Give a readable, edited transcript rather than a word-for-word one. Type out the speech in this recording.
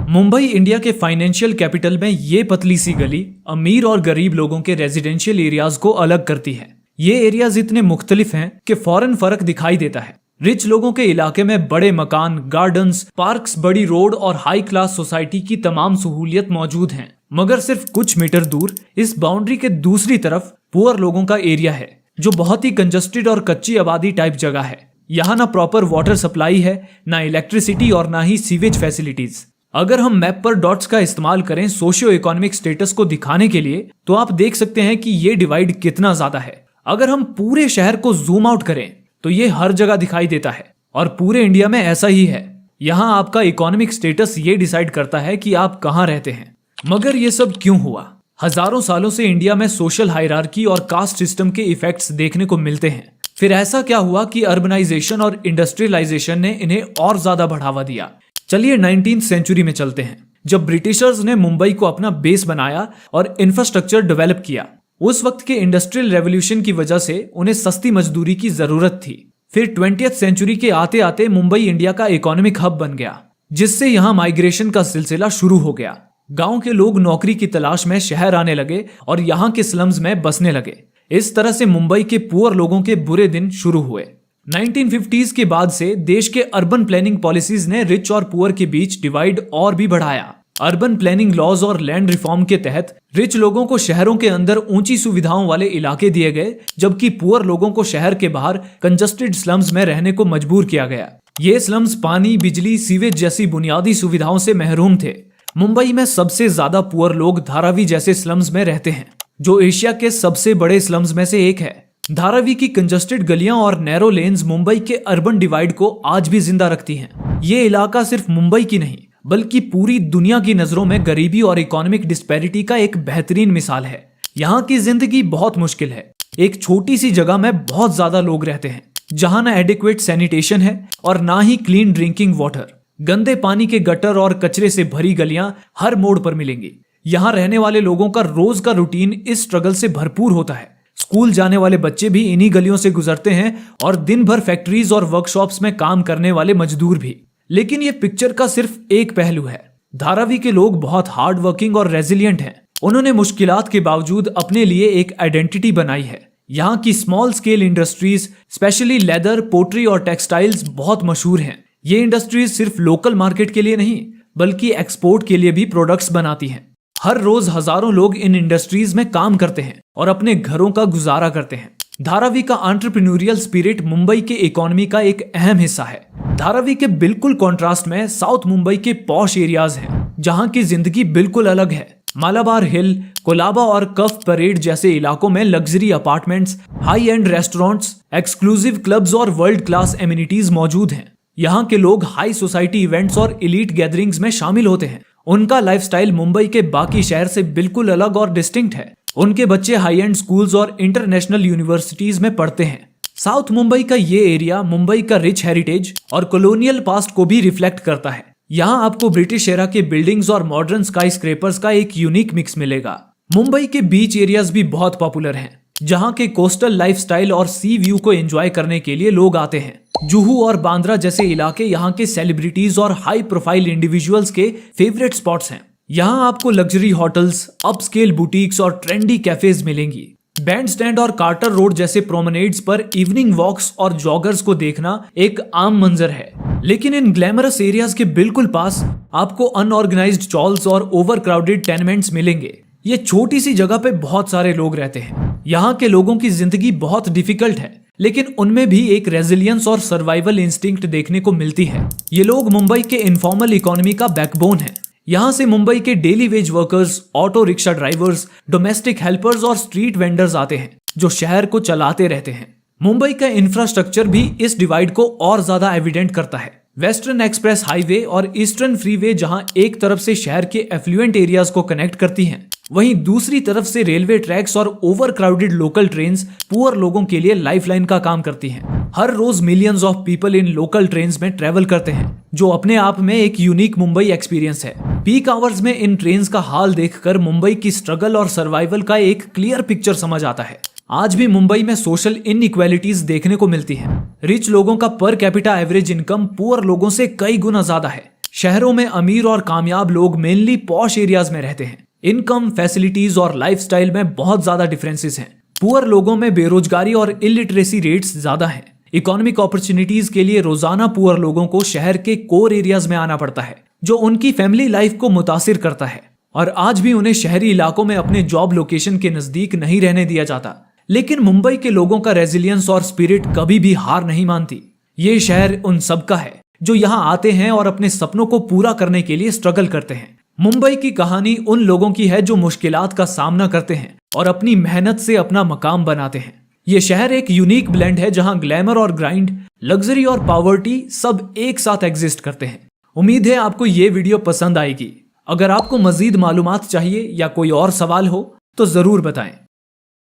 Mumbai India के financial capital में ये पतली सी गली अमीर और गरीब लोगों के रेजिडेंशियल एरियाज को अलग करती है। ये एरियाज इतने मुख्तलिफ हैं कि फौरन फर्क दिखाई देता है। रिच लोगों के इलाके में बड़े मकान, गार्डन्स, पार्क्स, बड़ी रोड और हाई क्लास सोसाइटी की तमाम सहूलियत मौजूद हैं। मगर सिर्फ कुछ मीटर दूर इस बाउंड्री के दूसरी तरफ पुअर लोगों का एरिया है, जो बहुत ही कंजस्टेड और कच्ची आबादी टाइप जगह है। यहाँ ना प्रॉपर वाटर सप्लाई है, ना इलेक्ट्रिसिटी और ना ही सीवेज फैसिलिटीज। अगर हम मैप पर डॉट्स का इस्तेमाल करें सोशियो इकोनॉमिक स्टेटस को दिखाने के लिए, तो आप देख सकते हैं कि ये डिवाइड कितना ज्यादा है। अगर हम पूरे शहर को जूम आउट करें तो ये हर जगह दिखाई देता है और पूरे इंडिया में ऐसा ही है। यहाँ आपका इकोनॉमिक स्टेटस ये डिसाइड करता है कि आप कहाँ रहते हैं। मगर ये सब क्यों हुआ? हजारों सालों से इंडिया में सोशल हायरार्की और कास्ट सिस्टम के इफेक्ट्स देखने को मिलते हैं। फिर ऐसा क्या हुआ कि अर्बनाइजेशन और इंडस्ट्रियलाइजेशन ने इन्हें और ज्यादा बढ़ावा दिया? चलिए 19वीं सेंचुरी में चलते हैं, जब ब्रिटिशर्स ने मुंबई को अपना बेस बनाया और इंफ्रास्ट्रक्चर डेवलप किया। उस वक्त के इंडस्ट्रियल रेवोल्यूशन की वजह से उन्हें सस्ती मजदूरी की जरूरत थी। फिर 20वीं सेंचुरी के आते आते मुंबई इंडिया का इकोनॉमिक हब बन गया, जिससे यहाँ माइग्रेशन का सिलसिला शुरू हो गया। गांव के लोग नौकरी की तलाश में शहर आने लगे और यहाँ के स्लम्स में बसने लगे। इस तरह से मुंबई के पुअर लोगों के बुरे दिन शुरू हुए। 1950s के बाद से देश के अर्बन प्लानिंग पॉलिसीज ने रिच और पुअर के बीच डिवाइड और भी बढ़ाया। अर्बन प्लानिंग लॉज और लैंड रिफॉर्म के तहत रिच लोगों को शहरों के अंदर ऊंची सुविधाओं वाले इलाके दिए गए, जबकि पुअर लोगों को शहर के बाहर कंजस्टेड स्लम्स में रहने को मजबूर किया गया। ये स्लम्स पानी, बिजली, सीवेज जैसी बुनियादी सुविधाओं से महरूम थे। मुंबई में सबसे ज्यादा पुअर लोग धारावी जैसे स्लम्स में रहते हैं, जो एशिया के सबसे बड़े स्लम्स में से एक है। धारावी की कंजस्टेड गलियां और नैरो लेन्स मुंबई के अर्बन डिवाइड को आज भी जिंदा रखती हैं। ये इलाका सिर्फ मुंबई की नहीं, बल्कि पूरी दुनिया की नजरों में गरीबी और इकोनॉमिक डिस्पैरिटी का एक बेहतरीन मिसाल है। यहाँ की जिंदगी बहुत मुश्किल है। एक छोटी सी जगह में बहुत ज्यादा लोग रहते हैं, जहाँ ना एडिक्वेट सैनिटेशन है और ना ही क्लीन ड्रिंकिंग वाटर। गंदे पानी के गटर और कचरे से भरी गलियां हर मोड़ पर मिलेंगी। यहाँ रहने वाले लोगों का रोज का रूटीन इस स्ट्रगल से भरपूर होता है। स्कूल जाने वाले बच्चे भी इन्हीं गलियों से गुजरते हैं और दिन भर फैक्ट्रीज और वर्कशॉप्स में काम करने वाले मजदूर भी। लेकिन ये पिक्चर का सिर्फ एक पहलू है। धारावी के लोग बहुत हार्ड वर्किंग और रेजिलियंट हैं। उन्होंने मुश्किलात के बावजूद अपने लिए एक आइडेंटिटी बनाई है। यहाँ की small scale industries, specially leather, pottery और टेक्सटाइल्स बहुत मशहूर हैं। ये इंडस्ट्रीज सिर्फ लोकल मार्केट के लिए नहीं, बल्कि एक्सपोर्ट के लिए भी प्रोडक्ट्स बनाती हैं। हर रोज हजारों लोग इन इंडस्ट्रीज में काम करते हैं और अपने घरों का गुजारा करते हैं। धारावी का एंटरप्रेन्योरियल स्पिरिट मुंबई के इकोनॉमी का एक अहम हिस्सा है। धारावी के बिल्कुल कॉन्ट्रास्ट में साउथ मुंबई के पॉश एरियाज हैं, जहां की जिंदगी बिल्कुल अलग है। मालाबार हिल, कोलाबा और कफ परेड जैसे इलाकों में luxury apartments, high and restaurants, exclusive clubs और वर्ल्ड क्लास एमिनिटीज मौजूद हैं। यहाँ के लोग हाई सोसाइटी इवेंट्स और एलीट गैदरिंग्स में शामिल होते हैं। उनका लाइफस्टाइल मुंबई के बाकी शहर से बिल्कुल अलग और डिस्टिंक्ट है। उनके बच्चे हाई एंड स्कूल्स और इंटरनेशनल यूनिवर्सिटीज में पढ़ते हैं। साउथ मुंबई का ये एरिया मुंबई का रिच हेरिटेज और कॉलोनियल पास्ट को भी रिफ्लेक्ट करता है। यहाँ आपको ब्रिटिश एरा के बिल्डिंग्स और मॉडर्न स्काई स्क्रेपर्स का एक यूनिक मिक्स मिलेगा। मुंबई के बीच एरियाज भी बहुत पॉपुलर हैं, जहाँ के कोस्टल लाइफस्टाइल और सी व्यू को एंजॉय करने के लिए लोग आते हैं। जुहू और बांद्रा जैसे इलाके यहाँ के सेलिब्रिटीज और हाई प्रोफाइल इंडिविजुअल्स के फेवरेट स्पॉट्स हैं। यहाँ आपको लग्जरी होटल्स, अपस्केल बुटीक्स और ट्रेंडी कैफेज मिलेंगी। बैंड स्टैंड और कार्टर रोड जैसे प्रोमेनेड्स पर इवनिंग वॉक्स और जॉगर्स को देखना एक आम मंजर है। लेकिन इन ग्लैमरस एरियाज के बिल्कुल पास आपको अनऑर्गेनाइज्ड चॉल्स और ओवर क्राउडेड टेनमेंट्स मिलेंगे। ये छोटी सी जगह पे बहुत सारे लोग रहते हैं। यहाँ के लोगों की जिंदगी बहुत डिफिकल्ट है, लेकिन उनमें भी एक रेजिलियंस और सर्वाइवल इंस्टिंक्ट देखने को मिलती है। ये लोग मुंबई के इनफॉर्मल इकोनॉमी का बैकबोन है। यहाँ से मुंबई के daily veg workers, auto rickshaw drivers, domestic helpers और स्ट्रीट वेंडर्स आते हैं, जो शहर को चलाते रहते हैं। मुंबई का इंफ्रास्ट्रक्चर भी इस डिवाइड को और ज्यादा एविडेंट करता है। वेस्टर्न एक्सप्रेस हाईवे और ईस्टर्न फ्रीवे जहां एक तरफ से शहर के एफ्लुएंट एरियाज को कनेक्ट करती हैं, वहीं दूसरी तरफ से रेलवे ट्रैक्स और overcrowded local trains poor लोगों के लिए लाइफलाइन का काम करती हैं। हर रोज मिलियंस ऑफ पीपल इन लोकल ट्रेन्स में ट्रेवल करते हैं, जो अपने आप में एक यूनिक मुंबई एक्सपीरियंस है। पीक आवर्स में इन ट्रेन्स का हाल देखकर मुंबई की स्ट्रगल और सर्वाइवल का एक क्लियर पिक्चर समझ आता है। आज भी मुंबई में सोशल इनइक्वालिटीज देखने को मिलती हैं। रिच लोगों का per capita average income poor लोगों से कई गुना ज्यादा है। शहरों में अमीर और कामयाब लोग मेनली पॉश एरियाज में रहते हैं। इनकम, फैसिलिटीज और लाइफस्टाइल में बहुत ज्यादा डिफरेंसेस हैं। पुअर लोगों में बेरोजगारी और इलिटरेसी रेट्स ज्यादा हैं। इकोनॉमिक अपॉर्चुनिटीज के लिए रोजाना पुअर लोगों को शहर के कोर एरियाज में आना पड़ता है, जो उनकी फैमिली लाइफ को मुतासिर करता है। और आज भी उन्हें शहरी इलाकों में अपने जॉब लोकेशन के नजदीक नहीं रहने दिया जाता। लेकिन मुंबई के लोगों का रेजिलियंस और स्पिरिट कभी भी हार नहीं मानती। ये शहर उन सबका है जो यहाँ आते हैं और अपने सपनों को पूरा करने के लिए स्ट्रगल करते हैं। मुंबई की कहानी उन लोगों की है जो मुश्किलात का सामना करते हैं और अपनी मेहनत से अपना मकाम बनाते हैं। ये शहर एक यूनिक ब्लेंड है जहां ग्लैमर और ग्राइंड, लग्जरी और पॉवर्टी सब एक साथ एग्जिस्ट करते हैं। उम्मीद है आपको ये वीडियो पसंद आएगी। अगर आपको मजीद मालूमात चाहिए या कोई और सवाल हो तो जरूर बताएं।